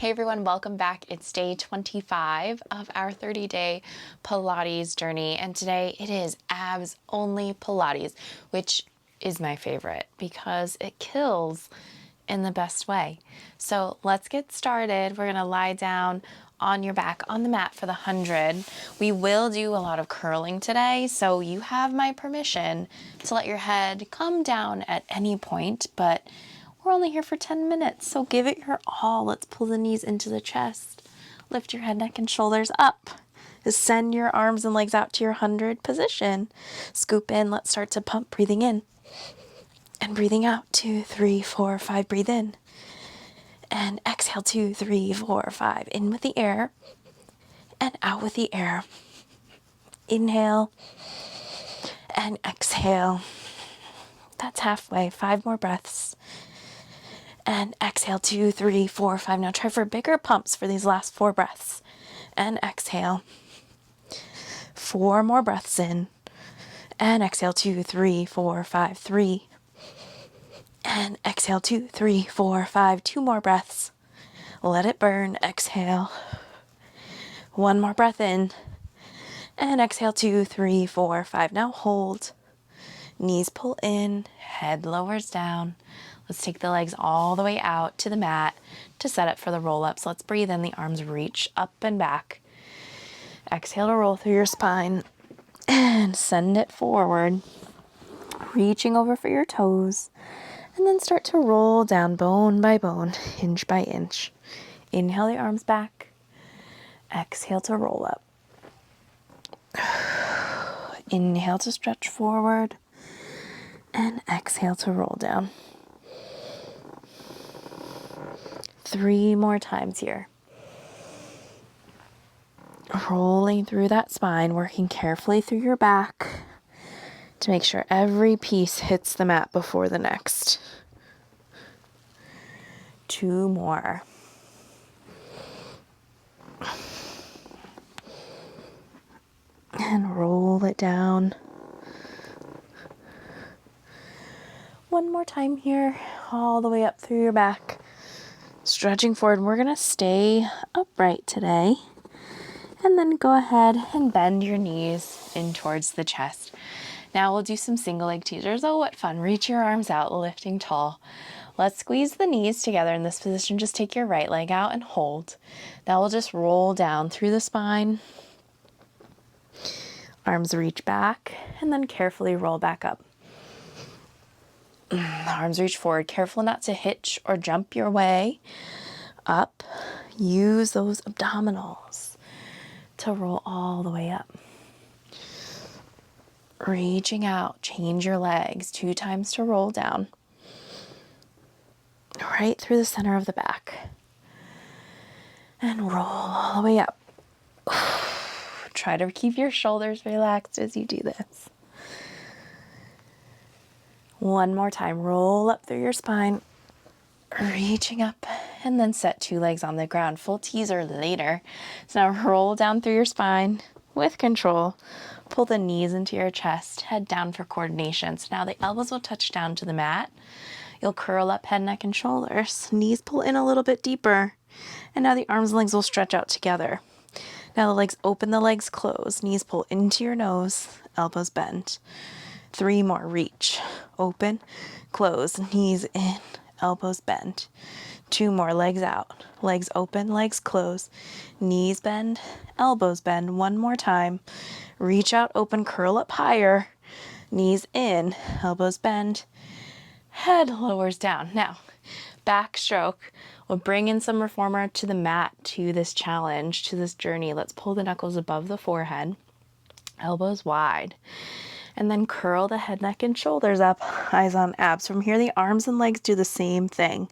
Hey everyone, welcome back. It's day 25 of our 30-day Pilates journey, and today it is abs only Pilates, which is my favorite because it kills in the best way. So let's get started. We're gonna lie down on your back on the mat for the 100. We will do a lot of curling today, so you have my permission to let your head come down at any point, but we're only here for 10 minutes, so give it your all. Let's pull the knees into the chest. Lift your head, neck, and shoulders up. Send your arms and legs out to your 100 position. Scoop in. Let's start to pump. Breathing in and breathing out. 2, 3, 4, 5. Breathe in and exhale. 2, 3, 4, 5. In with the air and out with the air. Inhale and exhale. That's halfway. 5 more breaths. And exhale, 2, 3, 4, 5. Now try for bigger pumps for these last 4 breaths. And exhale. 4 more breaths in. And exhale, 2, 3, 4, 5, 3. And exhale, 2, 3, 4, 5. 2 more breaths. Let it burn. Exhale. 1 more breath in. And exhale, 2, 3, 4, 5. Now hold. Knees pull in. Head lowers down. Let's take the legs all the way out to the mat to set up for the roll-ups. Let's breathe in. The arms reach up and back. Exhale to roll through your spine and send it forward, reaching over for your toes, and then start to roll down bone by bone, inch by inch. Inhale the arms back. Exhale to roll up. Inhale to stretch forward, and exhale to roll down. 3 more times here. Rolling through that spine, working carefully through your back to make sure every piece hits the mat before the next. 2 more. And roll it down. 1 more time here, all the way up through your back. Stretching forward, we're gonna stay upright today. And then go ahead and bend your knees in towards the chest. Now we'll do some single leg teasers. Oh, what fun. Reach your arms out, lifting tall. Let's squeeze the knees together in this position. Just take your right leg out and hold. Now we'll just roll down through the spine. Arms reach back and then carefully roll back up. Arms reach forward. Careful not to hitch or jump your way up. Use those abdominals to roll all the way up. Reaching out, change your legs 2 times to roll down. Right through the center of the back. And roll all the way up. Try to keep your shoulders relaxed as you do this. 1 more time. Roll up through your spine. Reaching up, and then set 2 legs on the ground. Full teaser later. So now roll down through your spine with control. Pull the knees into your chest. Head down for coordination. So now the elbows will touch down to the mat. You'll curl up head, neck, and shoulders. Knees pull in a little bit deeper. And now the arms and legs will stretch out together. Now the legs open, the legs close. Knees pull into your nose. Elbows bend. 3 more. Reach. Open. Close. Knees in. Elbows bend. 2 more. Legs out. Legs open. Legs close. Knees bend. Elbows bend. 1 more time. Reach out. Open. Curl up higher. Knees in. Elbows bend. Head lowers down. Now, back stroke. We'll bring in some reformer to the mat, to this challenge, to this journey. Let's pull the knuckles above the forehead. Elbows wide. And then curl the head, neck, and shoulders up, eyes on abs. From here, the arms and legs do the same thing.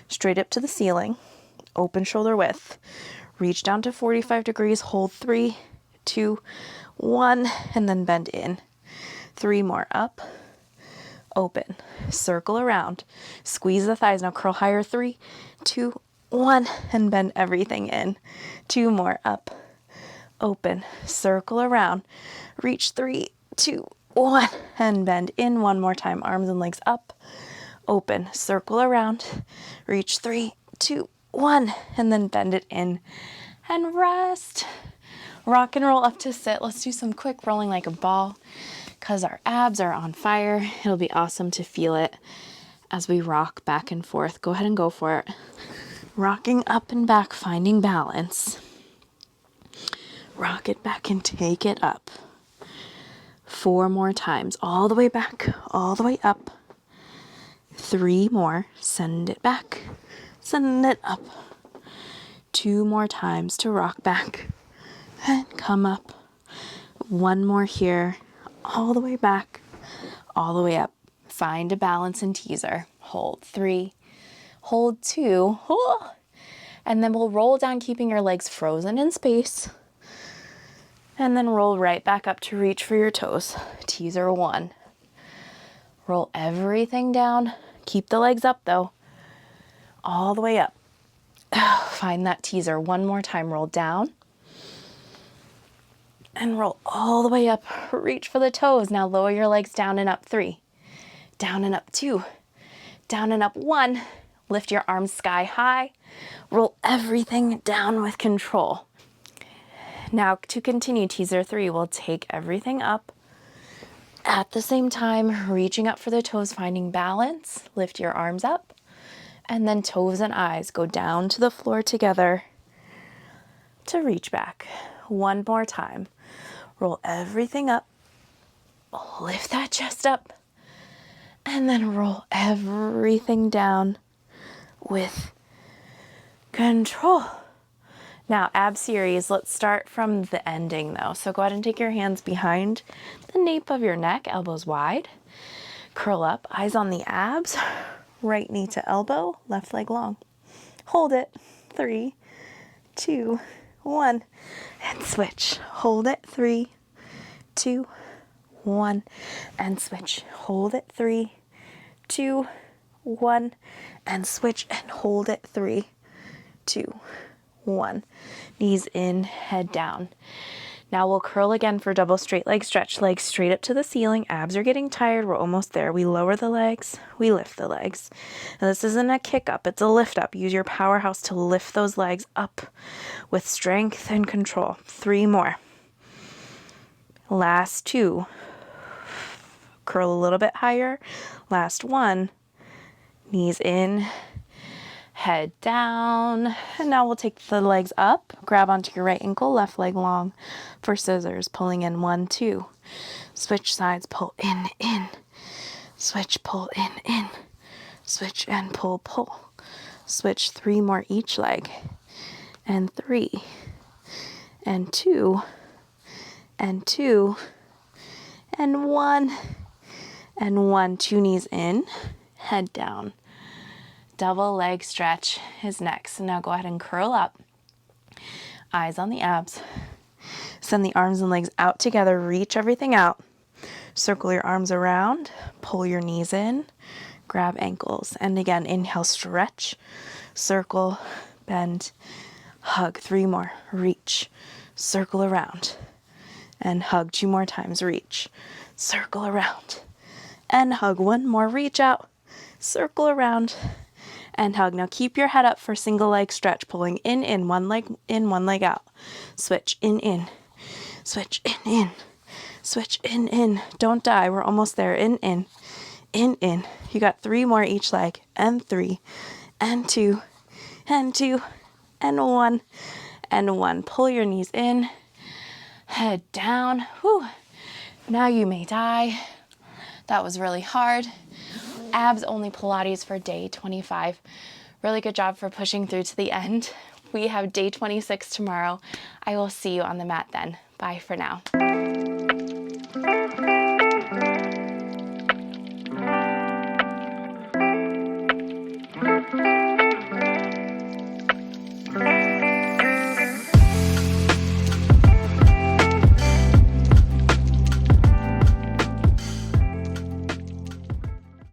Straight up to the ceiling, open shoulder width. Reach down to 45 degrees, hold 3, 2, 1, and then bend in. 3 more, up, open, circle around, squeeze the thighs. Now curl higher, 3, 2, 1, and bend everything in. 2 more, up, open, circle around, reach 3, 2, 1, and bend in. 1 more time. Arms and legs up, open, circle around, reach 3, 2, 1, and then bend it in and rest. Rock and roll up to sit. Let's do some quick rolling like a ball because our abs are on fire. It'll be awesome to feel it as we rock back and forth. Go ahead and go for it. Rocking up and back, finding balance. Rock it back and take it up. 4 more times, all the way back, all the way up. 3 more, send it back, send it up. 2 more times to rock back and come up. 1 more here, all the way back, all the way up. Find a balance in teaser. Hold 3, hold 2, and then we'll roll down, keeping your legs frozen in space. And then roll right back up to reach for your toes. Teaser 1. Roll everything down. Keep the legs up though. All the way up. Find that teaser 1 more time. Roll down. And roll all the way up. Reach for the toes. Now lower your legs down and up. 3. Down and up. 2. Down and up. 1. Lift your arms sky high. Roll everything down with control. Now to continue teaser 3, we'll take everything up. At the same time, reaching up for the toes, finding balance. Lift your arms up. And then toes and eyes go down to the floor together to reach back. 1 more time. Roll everything up. Lift that chest up. And then roll everything down with control. Now, ab series, let's start from the ending though. So go ahead and take your hands behind the nape of your neck, elbows wide. Curl up, eyes on the abs, right knee to elbow, left leg long. Hold it, 3, 2, 1, and switch. Hold it, 3, 2, 1, and switch. Hold it, 3, 2, 1, and switch, and hold it, 3, 2, 1. Knees in, head down. Now we'll curl again for double straight leg stretch. Legs straight up to the ceiling. Abs are getting tired. We're almost there. We lower the legs. We lift the legs. Now this isn't a kick up. It's a lift up. Use your powerhouse to lift those legs up with strength and control. 3 more. Last 2. Curl a little bit higher. Last 1. Knees in, head down, and now we'll take the legs up, grab onto your right ankle, left leg long for scissors, pulling in 1, 2, switch sides, pull in, switch, pull in, switch and pull, switch 3 more each leg, and 3, and 2, and 2, and 1, and 1, 2 knees in, head down. Double leg stretch is next. Now go ahead and curl up. Eyes on the abs. Send the arms and legs out together. Reach everything out. Circle your arms around. Pull your knees in. Grab ankles. And again, inhale, stretch. Circle, bend, hug. 3 more. Reach. Circle around. And hug 2 more times. Reach. Circle around. And hug 1 more. Reach out. Circle around. And hug. Now keep your head up for single leg stretch, pulling in, 1 leg in, 1 leg out. Switch in, switch in, switch in. Don't die. We're almost there. In. You got 3 more each leg, and 3, and 2, and 2, and 1, and 1. Pull your knees in, head down. Whew. Now you may die. That was really hard. Abs only Pilates for day 25. Really good job for pushing through to the end. We have day 26 tomorrow. I will see you on the mat then. Bye for now.